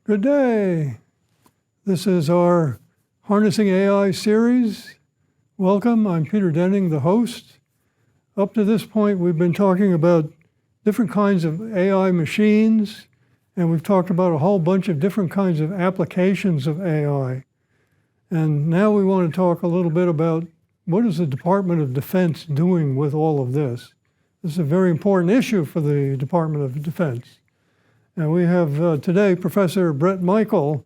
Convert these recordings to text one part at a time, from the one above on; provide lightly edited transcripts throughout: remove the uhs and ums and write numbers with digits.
Good day. This is our Harnessing AI series. Welcome, I'm Peter Denning, the host. Up to this point, we've been talking about different kinds of AI machines, and we've talked about a whole bunch of different kinds of applications of AI. And now we want to talk a little bit about what is the Department of Defense doing with all of this. This is a very important issue for the Department of Defense. And we have today Professor Bret Michael,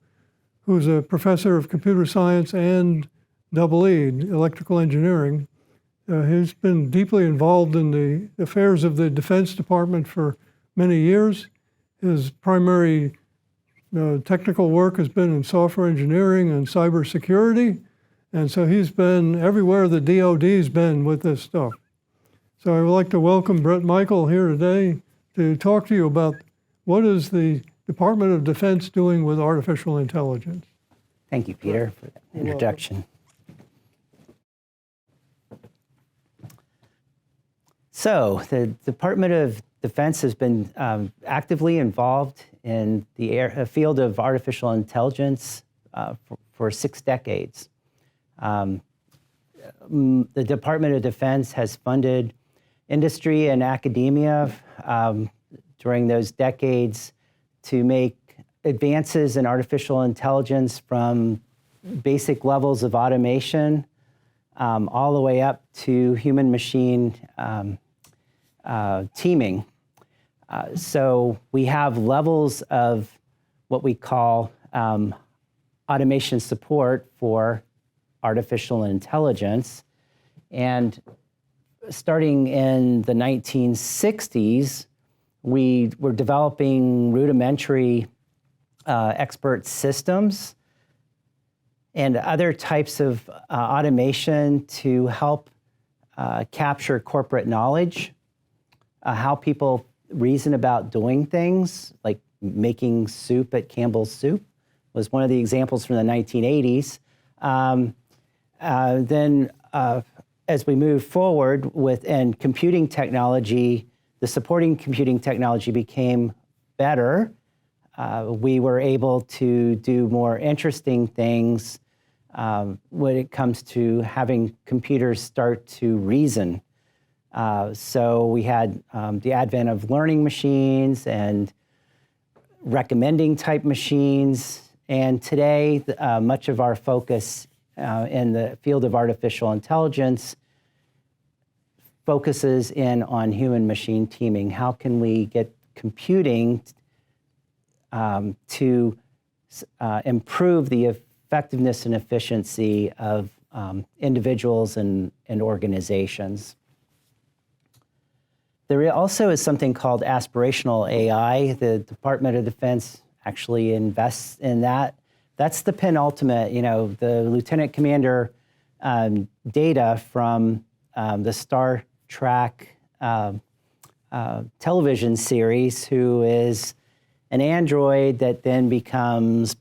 who's a professor of computer science and EE, electrical engineering. He's been deeply involved in the affairs of the Defense Department for many years. His primary technical work has been in software engineering and cybersecurity. And so he's been everywhere the DOD's been with this stuff. So I would like to welcome Bret Michael here today to talk to you about what is the Department of Defense doing with artificial intelligence. Thank you, Peter, for that introduction. So the Department of Defense has been actively involved in the field of artificial intelligence for 6 decades. The Department of Defense has funded industry and academia during those decades to make advances in artificial intelligence from basic levels of automation all the way up to human-machine teaming. So we have levels of what we call automation support for artificial intelligence. And starting in the 1960s, we were developing rudimentary expert systems and other types of automation to help capture corporate knowledge, how people reason about doing things, like making soup at Campbell's Soup was one of the examples from the 1980s. Then as we move forward and computing technology, the supporting computing technology became better. We were able to do more interesting things when it comes to having computers start to reason. So we had the advent of learning machines and recommending type machines. And today, much of our focus in the field of artificial intelligence focuses in on human-machine teaming. How can we get computing to improve the effectiveness and efficiency of individuals and organizations? There also is something called aspirational AI. The Department of Defense actually invests in that. That's the penultimate, the lieutenant commander data from the Star Trek television series, who is an android that then becomes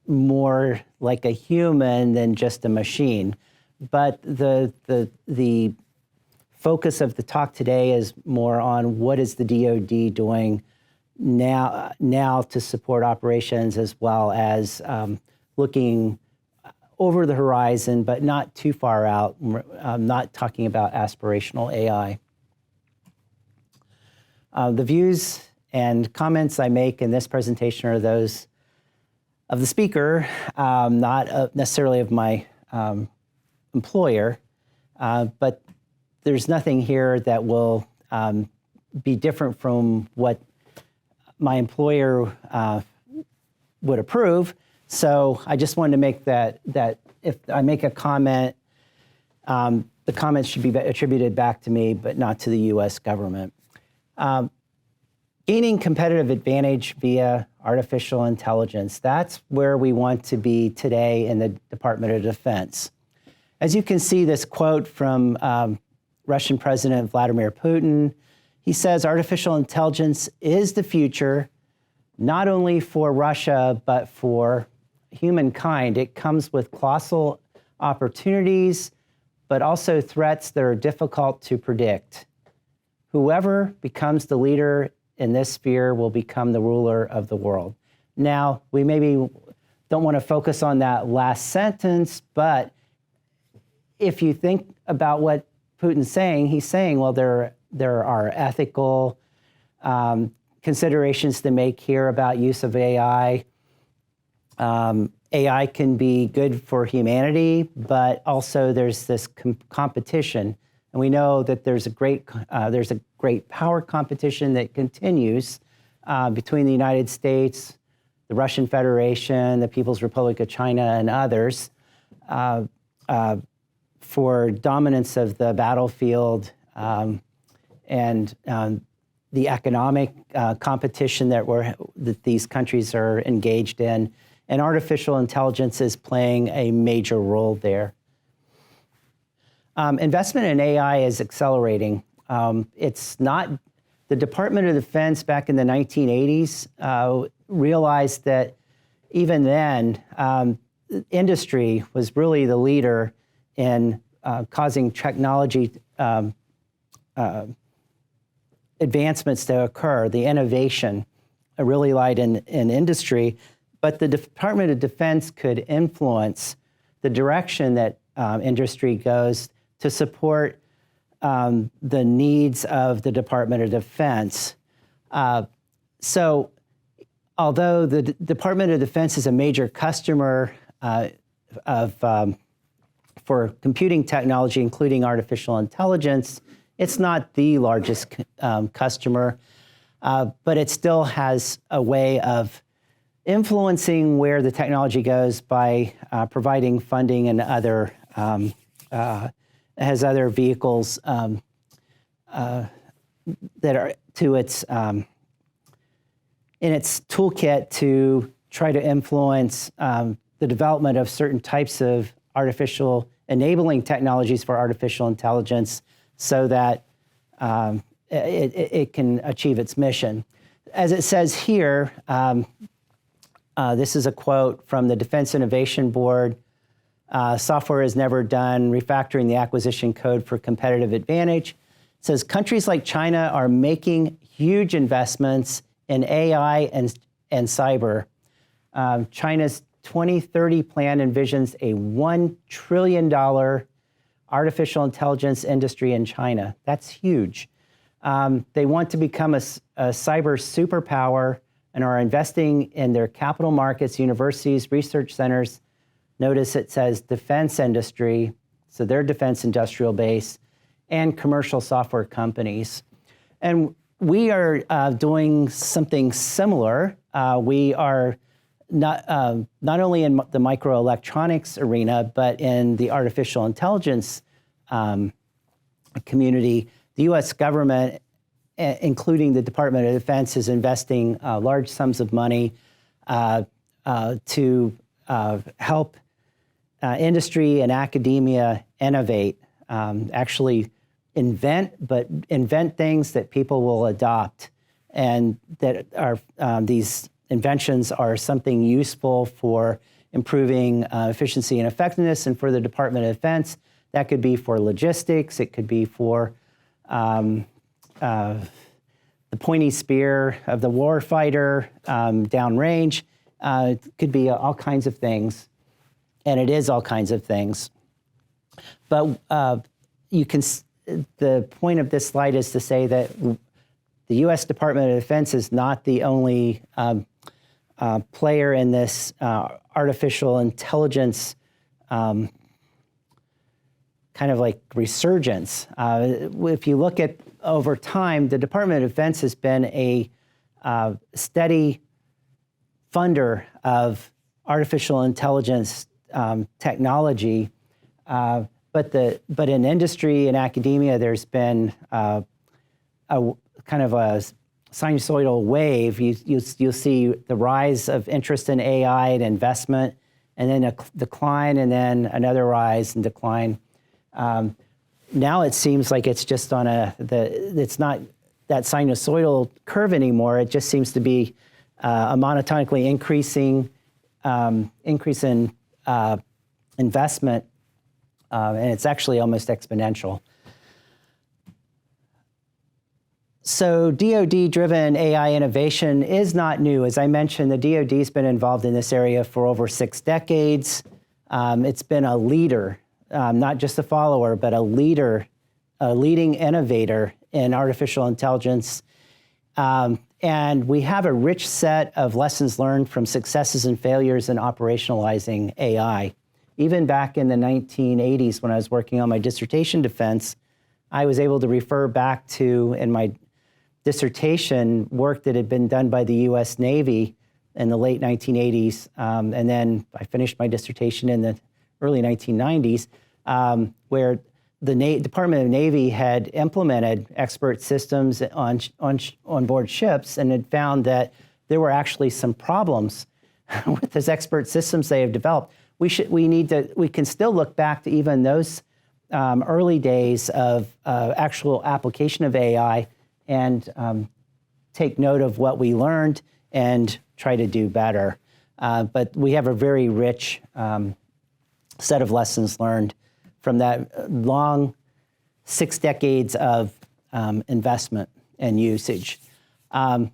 more like a human than just a machine. But the focus of the talk today is more on what is the DOD doing now to support operations, as well as looking over the horizon, but not too far out. I'm not talking about aspirational AI. The views and comments I make in this presentation are those of the speaker, not necessarily of my employer, but there's nothing here that will be different from what my employer would approve. So I just wanted to make that if I make a comment, the comments should be attributed back to me, but not to the U.S. government. Gaining competitive advantage via artificial intelligence, that's where we want to be today in the Department of Defense. As you can see, this quote from Russian President Vladimir Putin, he says, artificial intelligence is the future, not only for Russia, but for humankind. It comes with colossal opportunities, but also threats that are difficult to predict. Whoever becomes the leader in this sphere will become the ruler of the world. Now, we maybe don't want to focus on that last sentence, but if you think about what Putin's saying, he's saying, well, there are ethical considerations to make here about use of AI. AI can be good for humanity, but also there's this competition. And we know that there's a great power competition that continues between the United States, the Russian Federation, the People's Republic of China, and others for dominance of the battlefield and the economic competition that these countries are engaged in. And artificial intelligence is playing a major role there. Investment in AI is accelerating. It's not, the Department of Defense back in the 1980s realized that even then, industry was really the leader in causing technology advancements to occur. The innovation really lied in industry, but the Department of Defense could influence the direction that industry goes to support the needs of the Department of Defense. So although the Department of Defense is a major customer for computing technology, including artificial intelligence, it's not the largest customer, but it still has a way of influencing where the technology goes by providing funding and other has other vehicles that are to its in its toolkit to try to influence the development of certain types of enabling technologies for artificial intelligence, so that it can achieve its mission. As it says here, this is a quote from the Defense Innovation Board. Software is never done refactoring the acquisition code for competitive advantage. It says countries like China are making huge investments in AI and cyber. China's 2030 plan envisions a $1 trillion artificial intelligence industry in China. That's huge. They want to become a cyber superpower and are investing in their capital markets, universities, research centers. Notice it says defense industry, so their defense industrial base, and commercial software companies. And we are doing something similar. We are not only in the microelectronics arena, but in the artificial intelligence community. The U.S. government, including the Department of Defense, is investing large sums of money to help industry and academia innovate, actually invent things that people will adopt, and that are these inventions are something useful for improving efficiency and effectiveness. And for the Department of Defense, that could be for logistics, it could be for the pointy spear of the warfighter downrange. It could be all kinds of things, and it is all kinds of things. But the point of this slide is to say that the U.S. Department of Defense is not the only player in this artificial intelligence kind of like resurgence. If you look at over time, the Department of Defense has been a steady funder of artificial intelligence technology, but in industry and academia, there's been a kind of a sinusoidal wave. You'll see the rise of interest in AI and investment, and then a decline, and then another rise and decline. Now it seems like it's just on it's not that sinusoidal curve anymore. It just seems to be a monotonically increasing increase in investment, and it's actually almost exponential. So DOD-driven AI innovation is not new. As I mentioned, the DOD's been involved in this area for over 6 decades. It's been a leader, not just a follower, but a leader, a leading innovator in artificial intelligence. And we have a rich set of lessons learned from successes and failures in operationalizing AI. Even back in the 1980s, when I was working on my dissertation defense, I was able to refer back to, in my dissertation, work that had been done by the US Navy in the late 1980s. And then I finished my dissertation in the early 1990s, where the Department of Navy had implemented expert systems on board ships and had found that there were actually some problems with those expert systems they have developed. We can still look back to even those early days of actual application of AI and take note of what we learned and try to do better. But we have a very rich set of lessons learned from that long 6 decades of investment and usage. When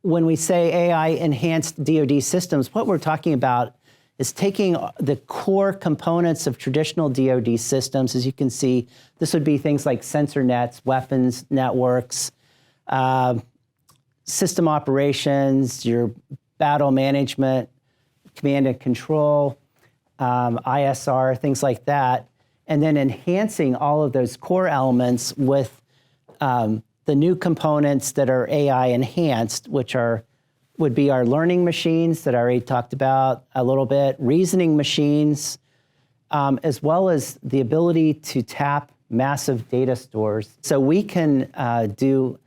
we say AI enhanced DoD systems, what we're talking about is taking the core components of traditional DoD systems. As you can see, this would be things like sensor nets, weapons networks, system operations, your battle management, command and control, ISR, things like that, and then enhancing all of those core elements with the new components that are AI enhanced, which would be our learning machines that I already talked about a little bit, reasoning machines, as well as the ability to tap massive data stores. So we can do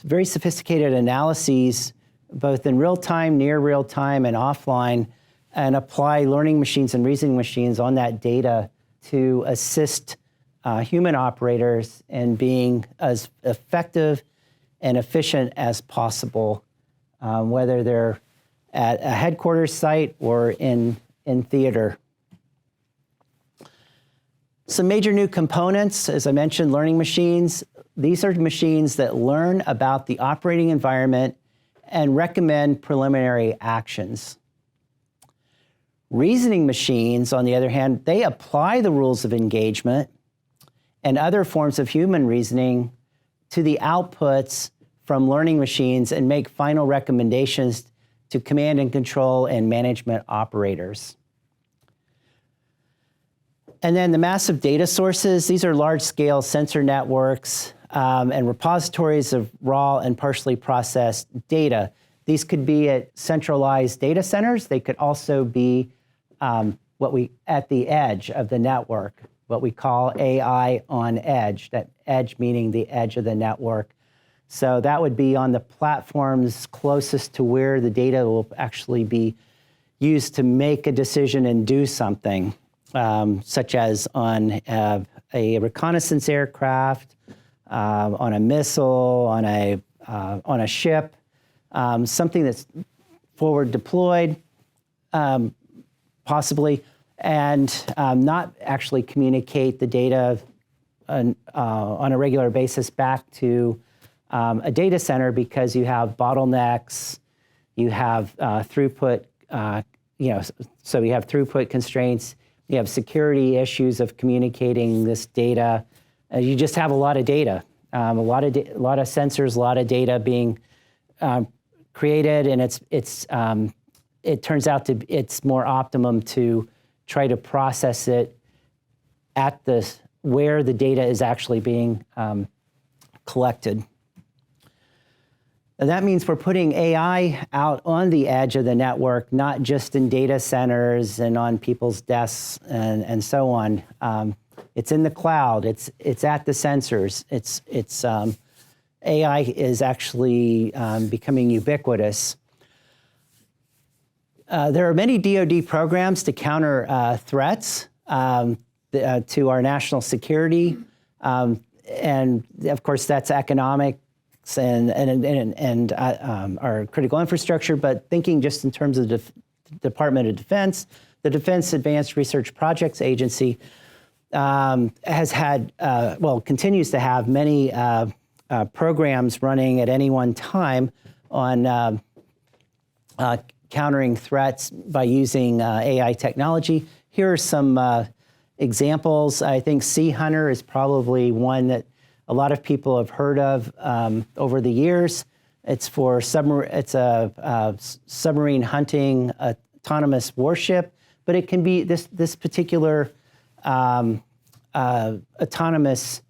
very sophisticated analyses, both in real time, near real time, and offline, and apply learning machines and reasoning machines on that data to assist human operators in being as effective and efficient as possible, whether they're at a headquarters site or in theater. Some major new components, as I mentioned, learning machines. These are machines that learn about the operating environment and recommend preliminary actions. Reasoning machines, on the other hand, they apply the rules of engagement and other forms of human reasoning to the outputs from learning machines and make final recommendations to command and control and management operators. And then the massive data sources, these are large-scale sensor networks and repositories of raw and partially processed data. These could be at centralized data centers. They could also be at the edge of the network, what we call AI on edge, that edge meaning the edge of the network. So that would be on the platforms closest to where the data will actually be used to make a decision and do something, such as on a reconnaissance aircraft, on a missile, on a ship, something that's forward deployed, possibly, and not actually communicate the data on a regular basis back to a data center because you have bottlenecks, you have throughput, so you have throughput constraints, you have security issues of communicating this data. You just have a lot of data, a lot of sensors, a lot of data being created, and it turns out it's more optimum to try to process it at where the data is actually being collected. And that means we're putting AI out on the edge of the network, not just in data centers and on people's desks and so on. It's in the cloud. It's at the sensors. AI is actually becoming ubiquitous. There are many DoD programs to counter threats to our national security, and of course that's economic and our critical infrastructure, but thinking just in terms of the Department of Defense, the Defense Advanced Research Projects Agency has had, continues to have many programs running at any one time on countering threats by using AI technology. Here are some examples. I think Sea Hunter is probably one that a lot of people have heard of over the years. It's for submarine hunting autonomous warship, but it can be this particular autonomous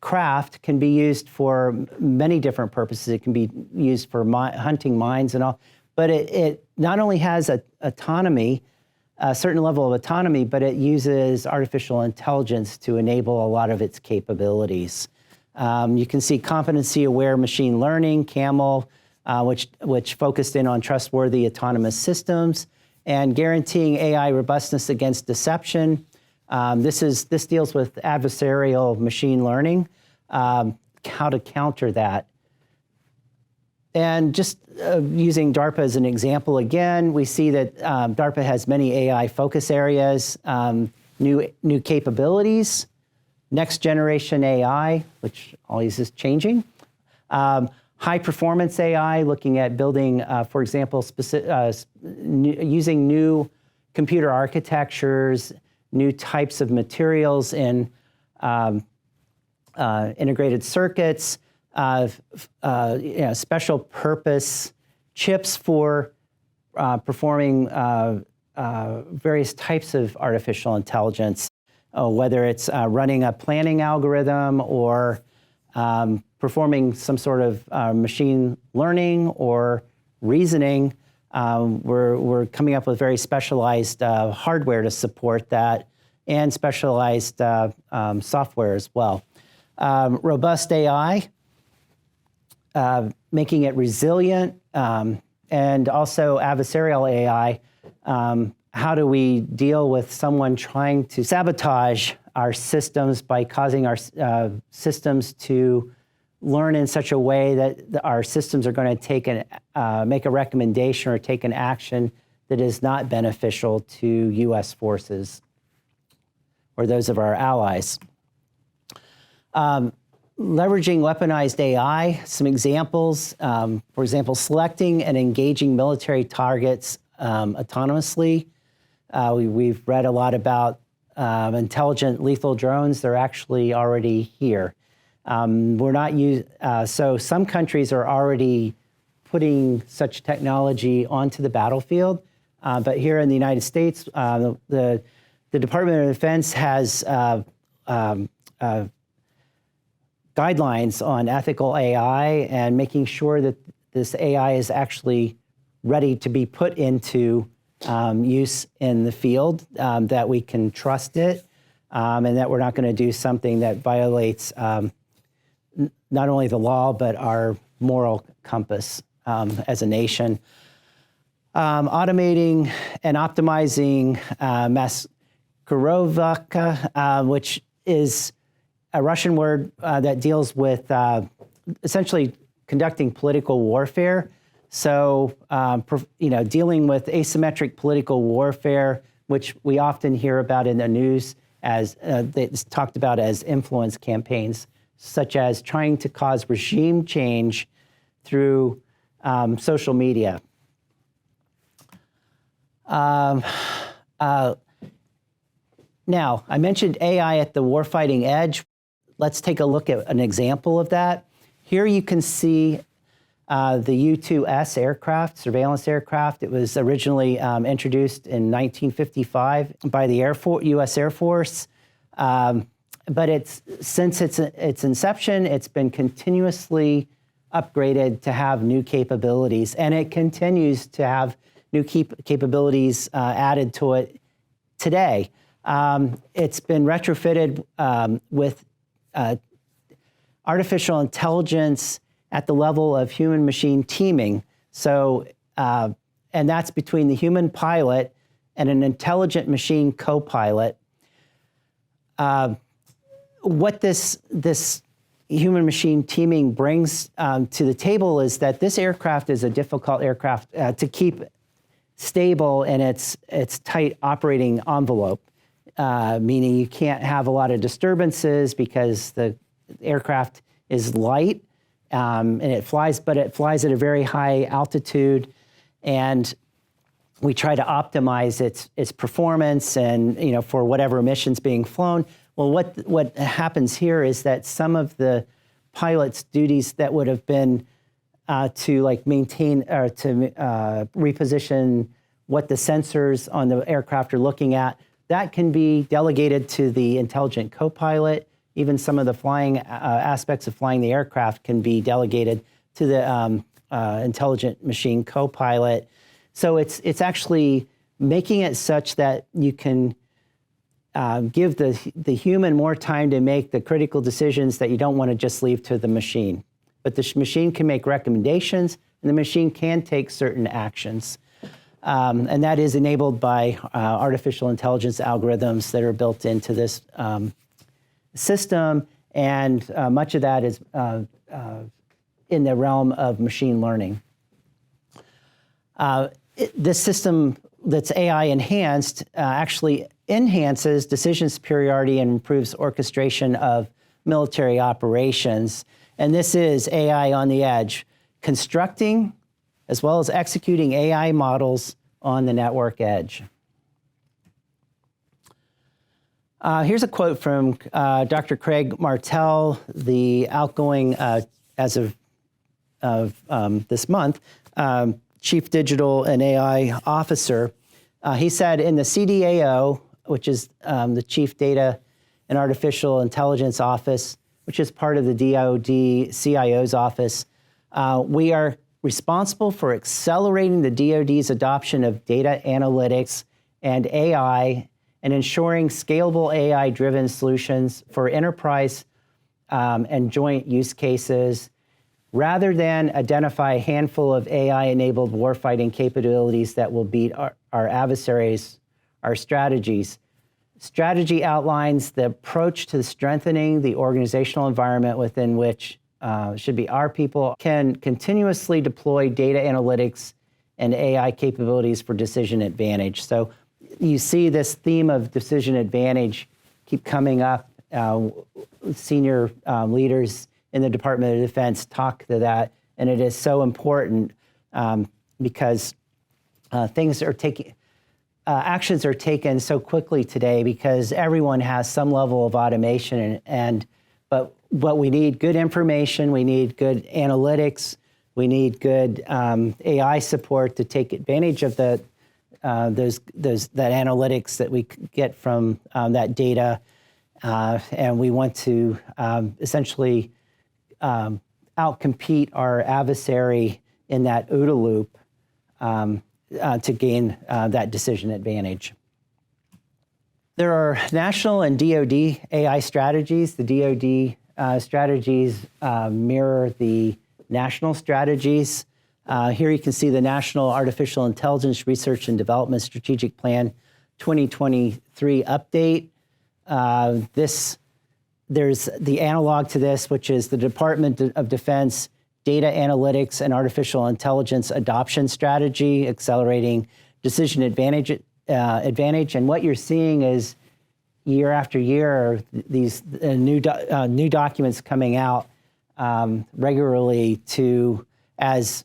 craft can be used for many different purposes. It can be used for hunting mines and all, but it not only has autonomy, a certain level of autonomy, but it uses artificial intelligence to enable a lot of its capabilities. You can see competency-aware machine learning, CAML, which focused in on trustworthy autonomous systems, and guaranteeing AI robustness against deception. This deals with adversarial machine learning, how to counter that. And just using DARPA as an example again, we see that DARPA has many AI focus areas, new capabilities, next generation AI, which always is changing, high performance AI, looking at building, for example, using new computer architectures, new types of materials in integrated circuits, special purpose chips for performing various types of artificial intelligence, whether it's running a planning algorithm or performing some sort of machine learning or reasoning. We're coming up with very specialized hardware to support that and specialized software as well. Robust AI, making it resilient, and also adversarial AI. How do we deal with someone trying to sabotage our systems by causing our systems to learn in such a way that our systems are going to make a recommendation or take an action that is not beneficial to U.S. forces or those of our allies. Leveraging weaponized AI, some examples, for example, selecting and engaging military targets autonomously. We've read a lot about intelligent lethal drones. They're actually already here. So some countries are already putting such technology onto the battlefield, but here in the United States, the Department of Defense has guidelines on ethical AI and making sure that this AI is actually ready to be put into use in the field, that we can trust it, and that we're not going to do something that violates not only the law, but our moral compass as a nation. Automating and optimizing maskirovka, which is a Russian word that deals with essentially conducting political warfare. So, dealing with asymmetric political warfare, which we often hear about in the news as it's talked about as influence campaigns, such as trying to cause regime change through social media. Now, I mentioned AI at the warfighting edge. Let's take a look at an example of that. Here you can see the U-2S aircraft, surveillance aircraft. It was originally introduced in 1955 by the U.S. Air Force. But since its inception, it's been continuously upgraded to have new capabilities, and it continues to have new capabilities added to it today. It's been retrofitted with artificial intelligence at the level of human-machine teaming. So, and that's between the human pilot and an intelligent machine co-pilot. What this human-machine teaming brings to the table is that this aircraft is a difficult aircraft to keep stable in its tight operating envelope, meaning you can't have a lot of disturbances because the aircraft is light and it flies, but it flies at a very high altitude, and we try to optimize its performance and for whatever mission's being flown. Well, what happens here is that some of the pilot's duties that would have been to maintain or to reposition what the sensors on the aircraft are looking at, that can be delegated to the intelligent co-pilot. Even some of the flying aspects of flying the aircraft can be delegated to the intelligent machine co-pilot. So it's actually making it such that you can give the human more time to make the critical decisions that you don't want to just leave to the machine. But the machine can make recommendations, and the machine can take certain actions. And that is enabled by artificial intelligence algorithms that are built into this system, and much of that is in the realm of machine learning. This system that's AI enhanced actually enhances decision superiority and improves orchestration of military operations. And this is AI on the edge, constructing as well as executing AI models on the network edge. Here's a quote from Dr. Craig Martell, the outgoing, as of this month, Chief Digital and AI Officer. He said in the CDAO, which is the Chief Data and Artificial Intelligence Office, which is part of the DOD CIO's office, we are responsible for accelerating the DOD's adoption of data analytics and AI and ensuring scalable AI-driven solutions for enterprise and joint use cases, rather than identify a handful of AI-enabled warfighting capabilities that will beat our adversaries, our strategies. Strategy outlines the approach to strengthening the organizational environment within which should be our people can continuously deploy data analytics and AI capabilities for decision advantage. So you see this theme of decision advantage keep coming up. Senior leaders in the Department of Defense talk to that, and it is so important because actions are taken so quickly today because everyone has some level of automation, but we need good information, we need good analytics, we need good AI support to take advantage of that analytics that we get from that data, and we want to essentially outcompete our adversary in that OODA loop to gain that decision advantage. There are national and DOD AI strategies. The DOD strategies mirror the national strategies. Here you can see the National Artificial Intelligence Research and Development Strategic Plan 2023 update. There's the analog to this, which is the Department of Defense Data Analytics and Artificial Intelligence Adoption Strategy, accelerating decision advantage. And what you're seeing is year after year, these new documents coming out regularly as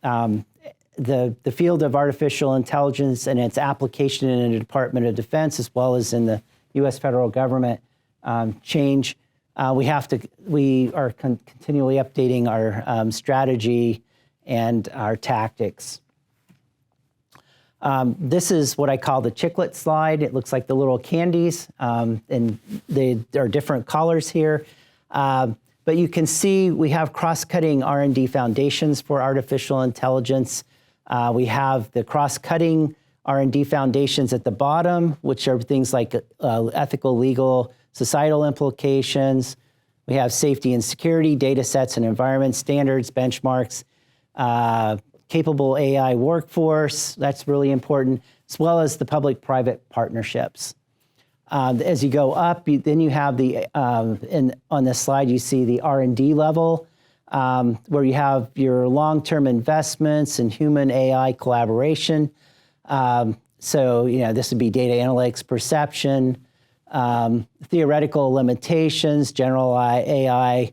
the field of artificial intelligence and its application in the Department of Defense, as well as in the U.S. federal government, change. We are continually updating our strategy and our tactics. This is what I call the chiclet slide. It looks like the little candies, and there are different colors here. But you can see we have cross-cutting R&D foundations for artificial intelligence. We have the cross-cutting R&D foundations at the bottom, which are things like ethical, legal, societal implications. We have safety and security, data sets and environment standards, benchmarks, capable AI workforce, that's really important, as well as the public-private partnerships. As you go up, then you have on this slide, you see the R&D level, where you have your long-term investments in human AI collaboration. So, this would be data analytics, perception, theoretical limitations, general AI,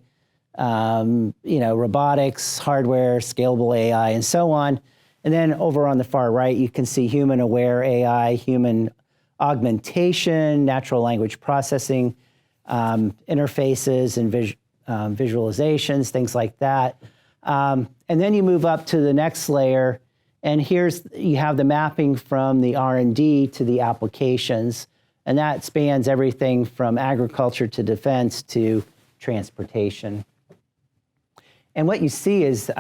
robotics, hardware, scalable AI, and so on. And then over on the far right, you can see human-aware AI, human augmentation, natural language processing, interfaces and visualizations, things like that. And then you move up to the next layer, and you have the mapping from the R&D to the applications, and that spans everything from agriculture to defense to transportation. And what you see is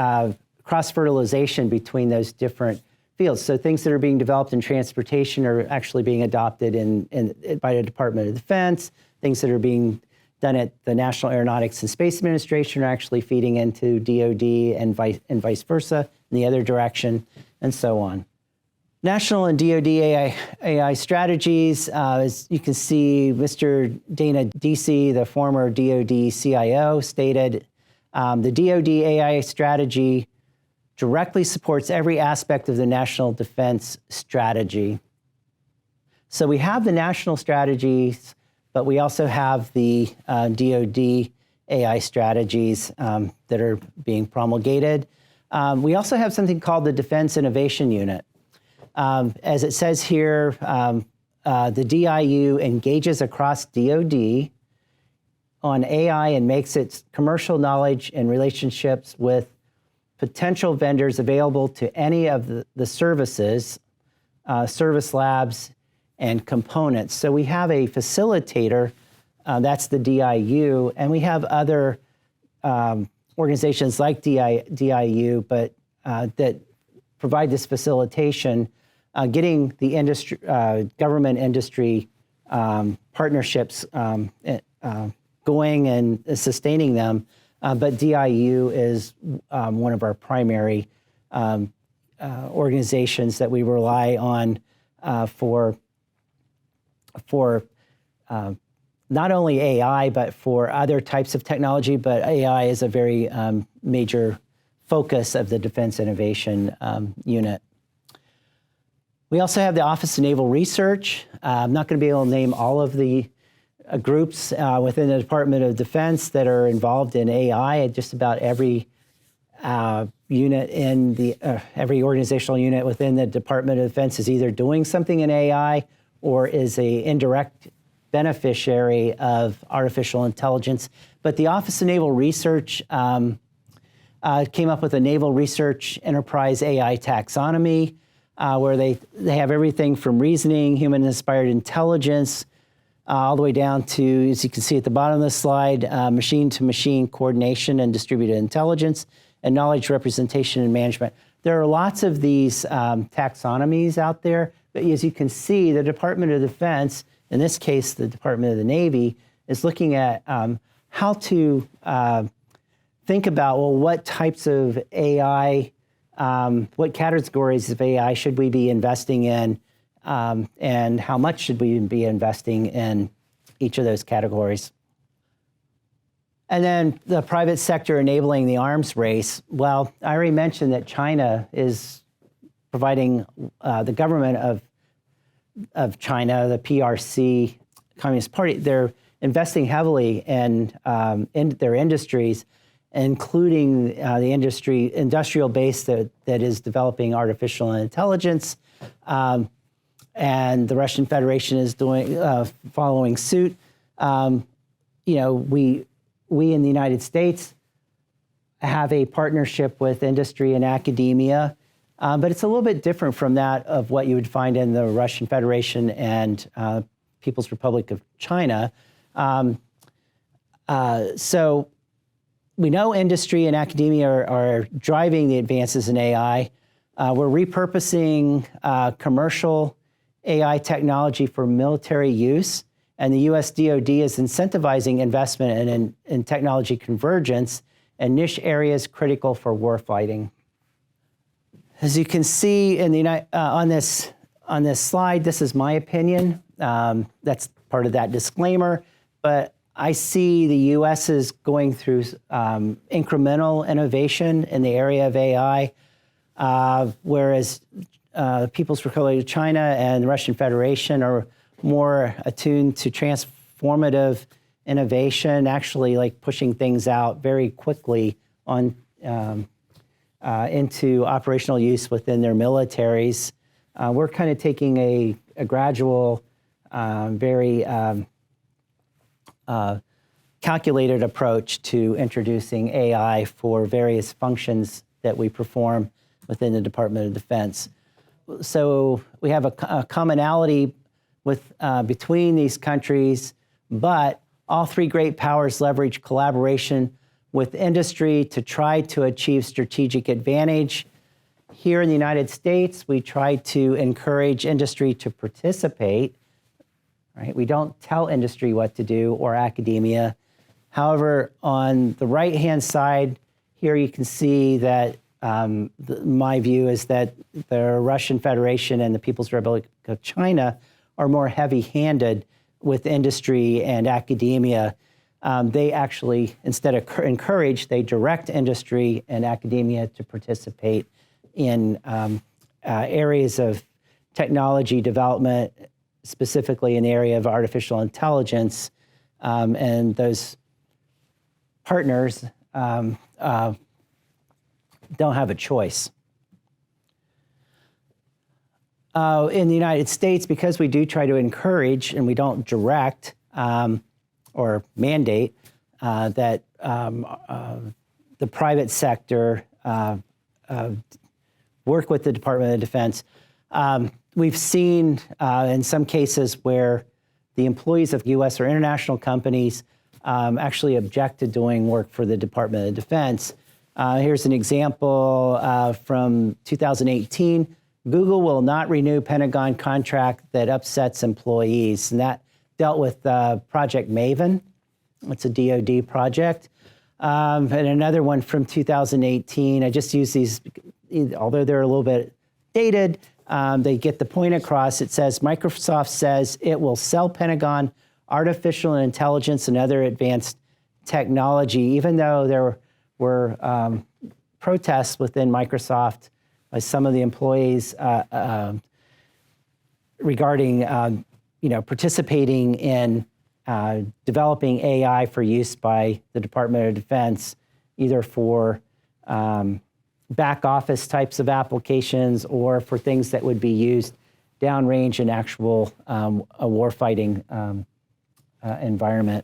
cross-fertilization between those different fields. So things that are being developed in transportation are actually being adopted by the Department of Defense. Things that are being done at the National Aeronautics and Space Administration are actually feeding into DOD and vice versa in the other direction, and so on. National and DOD AI strategies, as you can see, Mr. Dana Deasy, the former DOD CIO, stated, the DOD AI strategy directly supports every aspect of the national defense strategy. So we have the national strategies, but we also have the DOD AI strategies that are being promulgated. We also have something called the Defense Innovation Unit. As it says here, the DIU engages across DOD on AI and makes its commercial knowledge and relationships with potential vendors available to any of the services, service labs, and components. So we have a facilitator, that's the DIU, and we have other organizations like DIU, but that provide this facilitation, getting the industry, government industry partnerships going and sustaining them. But DIU is one of our primary organizations that we rely on for not only AI, but for other types of technology, but AI is a very major focus of the Defense Innovation Unit. We also have the Office of Naval Research. I'm not going to be able to name all of the groups within the Department of Defense that are involved in AI. Just about every unit in every organizational unit within the Department of Defense is either doing something in AI or is an indirect beneficiary of artificial intelligence. But the Office of Naval Research came up with a Naval Research Enterprise AI taxonomy, where they have everything from reasoning, human-inspired intelligence, all the way down to, as you can see at the bottom of the slide, machine-to-machine coordination and distributed intelligence, and knowledge representation and management. There are lots of these taxonomies out there, but as you can see, the Department of Defense, in this case, the Department of the Navy, is looking at how to think about, well, what types of AI, what categories of AI should we be investing in, and how much should we be investing in each of those categories. And then the private sector enabling the arms race. Well, I already mentioned that China is providing the government of China, the PRC, Communist Party, they're investing heavily in their industries, including the industrial base that is developing artificial intelligence. And the Russian Federation is following suit. We in the United States have a partnership with industry and academia, but it's a little bit different from that of what you would find in the Russian Federation and People's Republic of China. So we know industry and academia are driving the advances in AI. We're repurposing commercial AI technology for military use, and the US DOD is incentivizing investment in technology convergence and niche areas critical for warfighting. As you can see on this slide, this is my opinion. That's part of that disclaimer, but I see the US is going through incremental innovation in the area of AI, whereas the People's Republic of China and the Russian Federation are more attuned to transformative innovation, actually like pushing things out very quickly on into operational use within their militaries. We're kind of taking a gradual, very calculated approach to introducing AI for various functions that we perform within the Department of Defense. So we have a commonality with, between these countries, but all three great powers leverage collaboration with industry to try to achieve strategic advantage. Here in the United States, we try to encourage industry to participate, right? We don't tell industry what to do or academia. However, on the right-hand side, here you can see that my view is that the Russian Federation and the People's Republic of China are more heavy-handed with industry and academia. They actually, instead of encourage, they direct industry and academia to participate in areas of technology development, specifically in the area of artificial intelligence, and those partners don't have a choice. In the United States, because we do try to encourage and we don't direct or mandate that the private sector work with the Department of Defense, we've seen in some cases where the employees of U.S. or international companies actually object to doing work for the Department of Defense. Here's an example from 2018. Google will not renew Pentagon contract that upsets employees, and that dealt with Project Maven. It's a DOD project. And another one from 2018. I just use these, although they're a little bit dated, they get the point across. It says, Microsoft says it will sell Pentagon artificial intelligence and other advanced technology, even though there were protests within Microsoft by some of the employees regarding participating in developing AI for use by the Department of Defense, either for back office types of applications or for things that would be used downrange in actual a warfighting environment.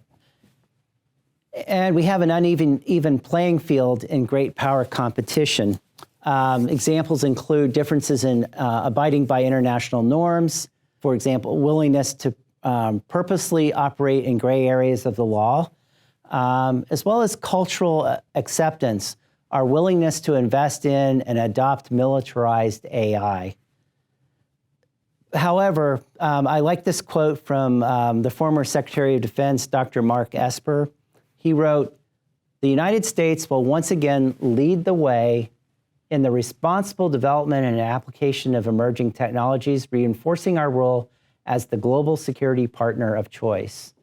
And we have an uneven playing field in great power competition. Examples include differences in abiding by international norms, for example, willingness to purposely operate in gray areas of the law, as well as cultural acceptance, our willingness to invest in and adopt militarized AI. However, I like this quote from the former Secretary of Defense, Dr. Mark Esper. He wrote, "The United States will once again lead the way in the responsible development and application of emerging technologies, reinforcing our role as the global security partner of choice."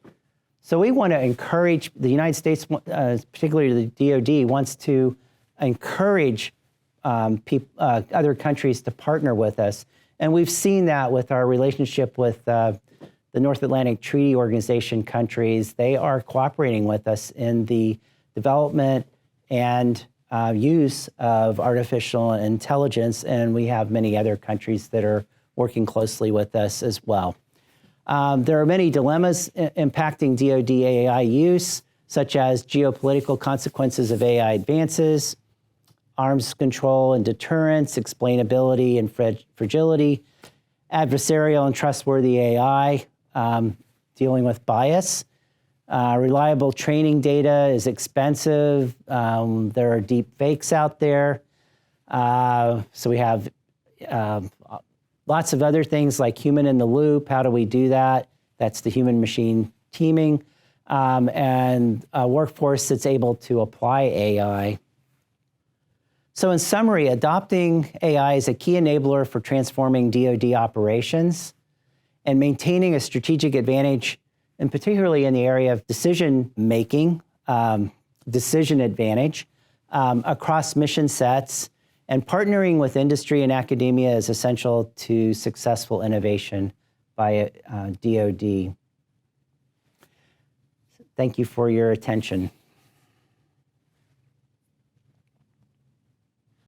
So we want to encourage, the United States, particularly the DOD, wants to encourage other countries to partner with us. And we've seen that with our relationship with the North Atlantic Treaty Organization countries. They are cooperating with us in the development and use of artificial intelligence, and we have many other countries that are working closely with us as well. There are many dilemmas impacting DoD AI use, such as geopolitical consequences of AI advances, arms control and deterrence, explainability and fragility, adversarial and trustworthy AI, dealing with bias. Reliable training data is expensive. There are deep fakes out there. So we have lots of other things like human in the loop. How do we do that? That's the human-machine teaming. And a workforce that's able to apply AI. So in summary, adopting AI is a key enabler for transforming DoD operations and maintaining a strategic advantage, and particularly in the area of decision-making, decision advantage across mission sets, and partnering with industry and academia is essential to successful innovation by DoD. Thank you for your attention.